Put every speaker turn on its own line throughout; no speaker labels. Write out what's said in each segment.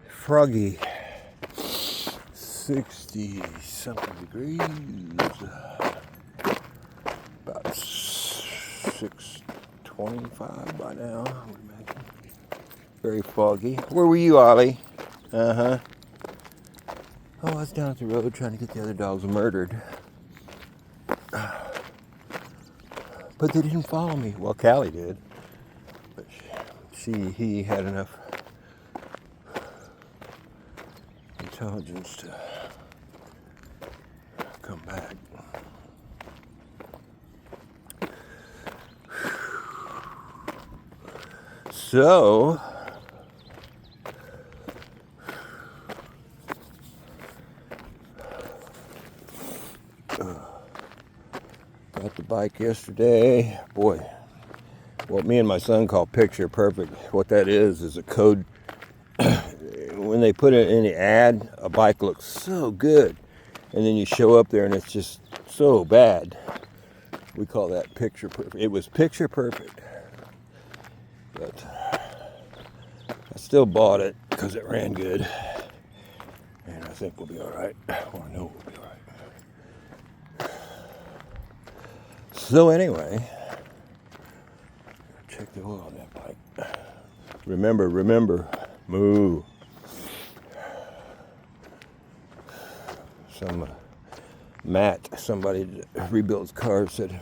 Froggy, 60 something degrees, about 6:25 by now, I would imagine. Very foggy. Where were you, Ollie? Uh-huh. Oh, I was down at the road trying to get the other dogs murdered. But they didn't follow me. Well, Callie did. But he had enough intelligence to come back. So, got the bike yesterday. Boy, what me and my son call picture perfect. What that is a code. When they put it in the ad, a bike looks so good, and then you show up there and it's just so bad. We call that picture perfect. It was picture perfect, but I still bought it because it ran good, and I think we'll be all right. Or I know we'll be all right. So anyway, check the oil on that bike. Remember, moo. Somebody that rebuilds cars said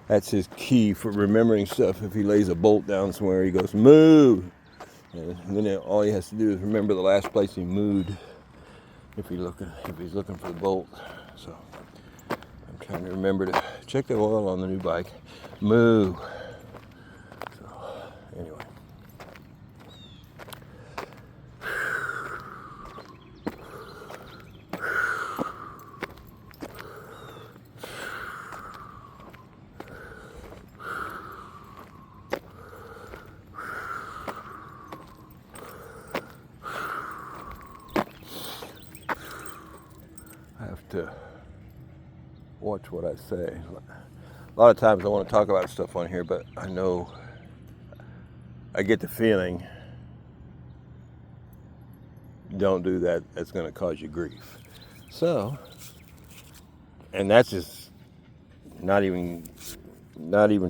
that's his key for remembering stuff. If he lays a bolt down somewhere, he goes, moo. And then all he has to do is remember the last place he mooed if he's looking for the bolt. So I'm trying to remember to check the oil on the new bike. Moo. So anyway. I have to watch what I say. A lot of times I want to talk about stuff on here, but I know I get the feeling, don't do that, that's going to cause you grief. So, and that's just not even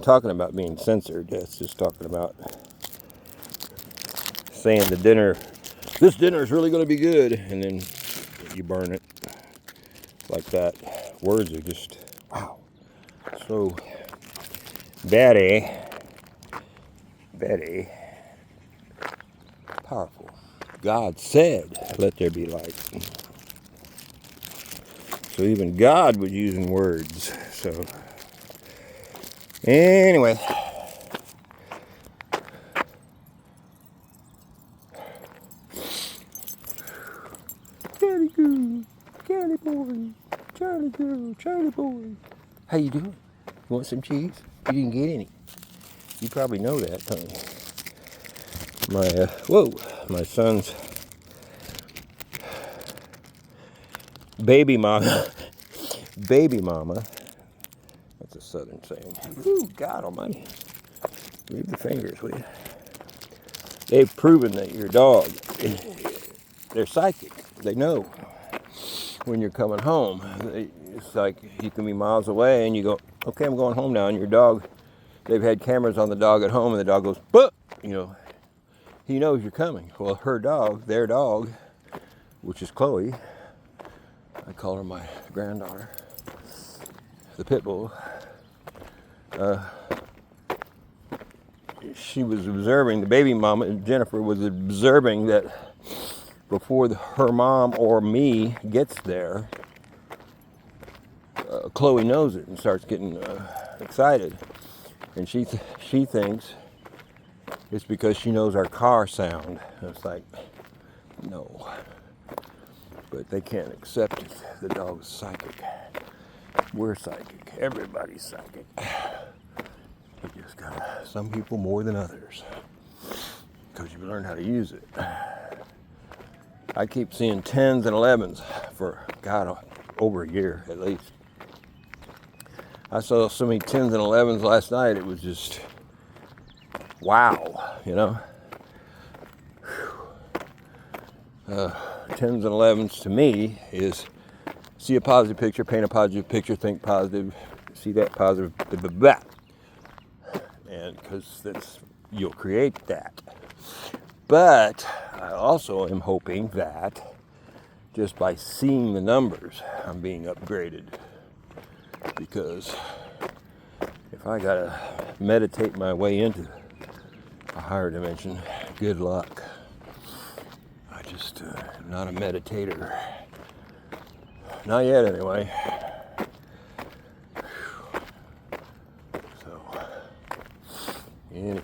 talking about being censored. That's just talking about saying this dinner is really going to be good, and then you burn it like that. Words are just, wow, so very powerful. God said, let there be light. So even God was using words. So anyway, Charlie girl, Charlie boy, Charlie girl, Charlie boy. How you doing? You want some cheese? You didn't get any. You probably know that, don't you? My son's baby mama. That's a southern saying. Ooh, God almighty. Leave the fingers, will you? They've proven that your dog, they're psychic. They know when you're coming home. It's like you can be miles away and you go, okay, I'm going home now. And your dog, they've had cameras on the dog at home and the dog goes, but, he knows you're coming. Well, their dog, which is Chloe, I call her my granddaughter, the pit bull, she was observing, the baby mama, Jennifer, was observing that before her mom or me gets there, Chloe knows it and starts getting excited. And she thinks it's because she knows our car sound. And it's like, no. But they can't accept it. The dog's psychic. We're psychic. Everybody's psychic. You just got some people more than others. Because you learn how to use it. I keep seeing 10s and 11s for, God, over a year at least. I saw so many 10s and 11s last night, it was just wow, you know. 10s and 11s to me is see a positive picture, paint a positive picture, think positive, see that positive, that. And because that's, you'll create that. But I also am hoping that just by seeing the numbers, I'm being upgraded. Because if I gotta meditate my way into a higher dimension, good luck. I just am not a meditator. Not yet, anyway. So, anyway.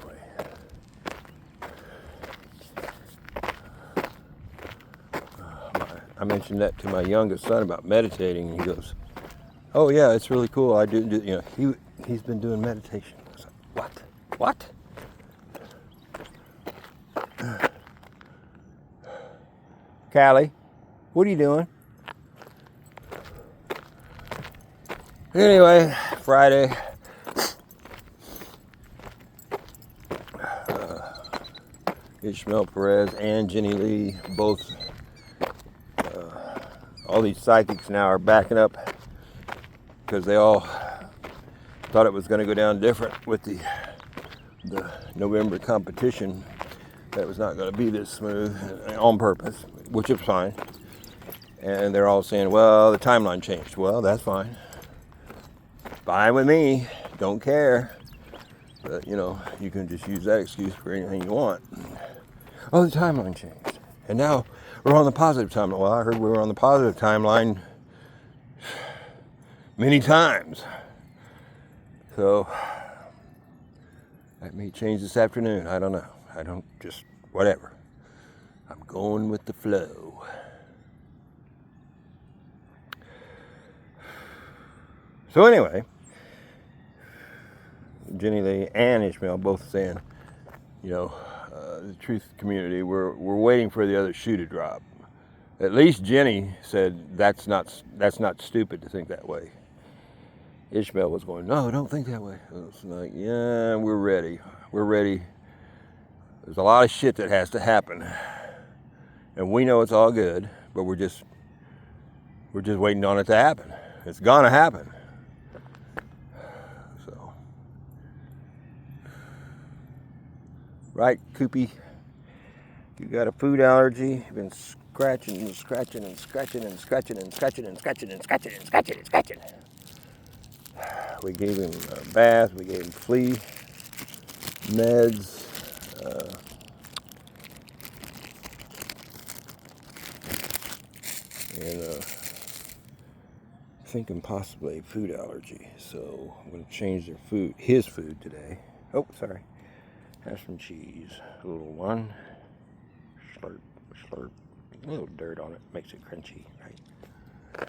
I mentioned that to my youngest son about meditating, and he goes, "Oh yeah, it's really cool. I do you know, he's been doing meditation." I was like, "What? What?" Callie, what are you doing? Anyway, Friday. Ishmael Perez and Jenny Lee both. All these psychics now are backing up because they all thought it was going to go down different with the November competition. That was not going to be this smooth on purpose, which is fine. And they're all saying, well, the timeline changed. Well, that's fine. Fine with me. Don't care. But, you know, you can just use that excuse for anything you want. Oh, the timeline changed. And now we're on the positive timeline. Well, I heard we were on the positive timeline many times. So that may change this afternoon. I don't know. I don't just, whatever. I'm going with the flow. So anyway, Jenny Lee and Ishmael both saying, you know, the truth community, we're waiting for the other shoe to drop. At least Jenny said that's not stupid to think that way. Ishmael was going, no, don't think that way. I was like, yeah, we're ready. We're ready. There's a lot of shit that has to happen, and we know it's all good, but we're just waiting on it to happen. It's gonna happen. So, right, Koopy? You got a food allergy? You've been scratching and scratching and scratching and scratching and scratching and scratching and scratching and scratching and scratching. We gave him a bath. We gave him flea meds. And thinking possibly food allergy. So I'm going to change his food today. Oh, sorry. Have some cheese. A little one. Slurp, slurp. A little dirt on it. Makes it crunchy, right?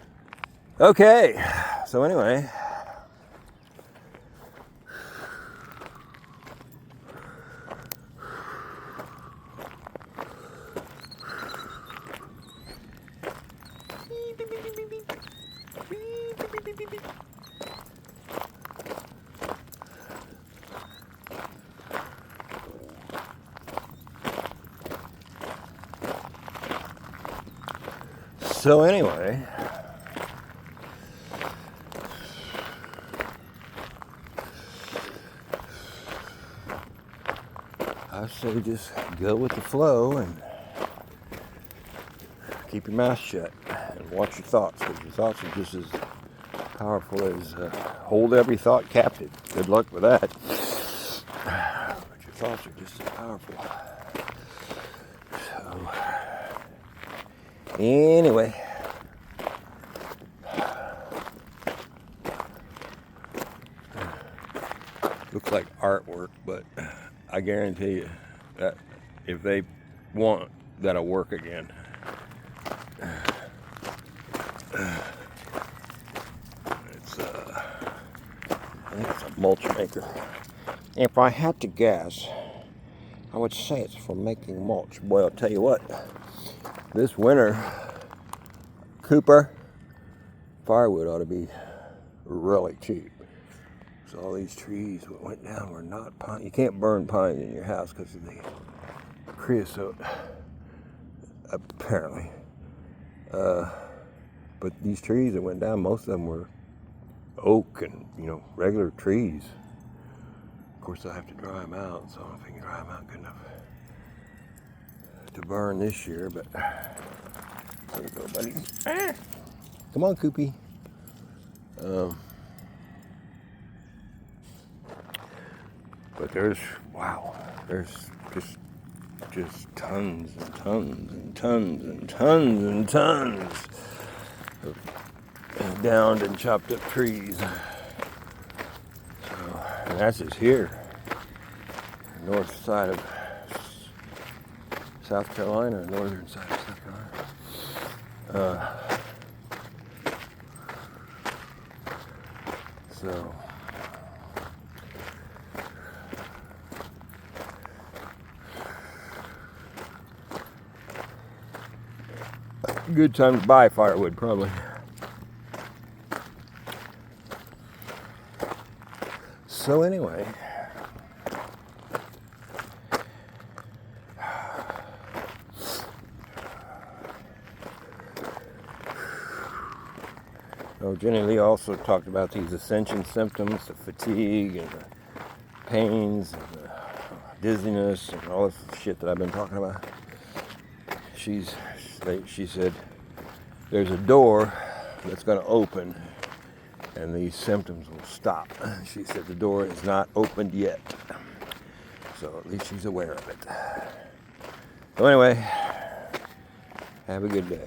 Okay. So anyway. So anyway, I say just go with the flow and keep your mouth shut and watch your thoughts, because your thoughts are just as powerful as hold every thought captive. Good luck with that. But your thoughts are just as powerful. So anyway, looks like artwork, but I guarantee you that if they want, that'll work again. I think it's a mulch maker. If I had to guess, I would say it's for making mulch. Boy, I'll tell you what, this winter, Cooper, firewood ought to be really cheap. So all these trees that went down were not pine. You can't burn pine in your house because of the creosote, apparently. But these trees that went down, most of them were oak and, regular trees. Of course, I have to dry them out, so I don't know if I can dry them out good enough to burn this year, but there you go, buddy. Ah! Come on, Koopy. But there's just tons and tons and tons and tons and tons of downed and chopped up trees. So, and that's just here, north side of South Carolina, northern side of South Carolina. So good time to buy firewood, probably. So anyway, Jenny Lee also talked about these ascension symptoms, the fatigue and the pains and the dizziness and all this shit that I've been talking about. She said there's a door that's going to open and these symptoms will stop. She said the door is not opened yet, so at least she's aware of it. So anyway, have a good day.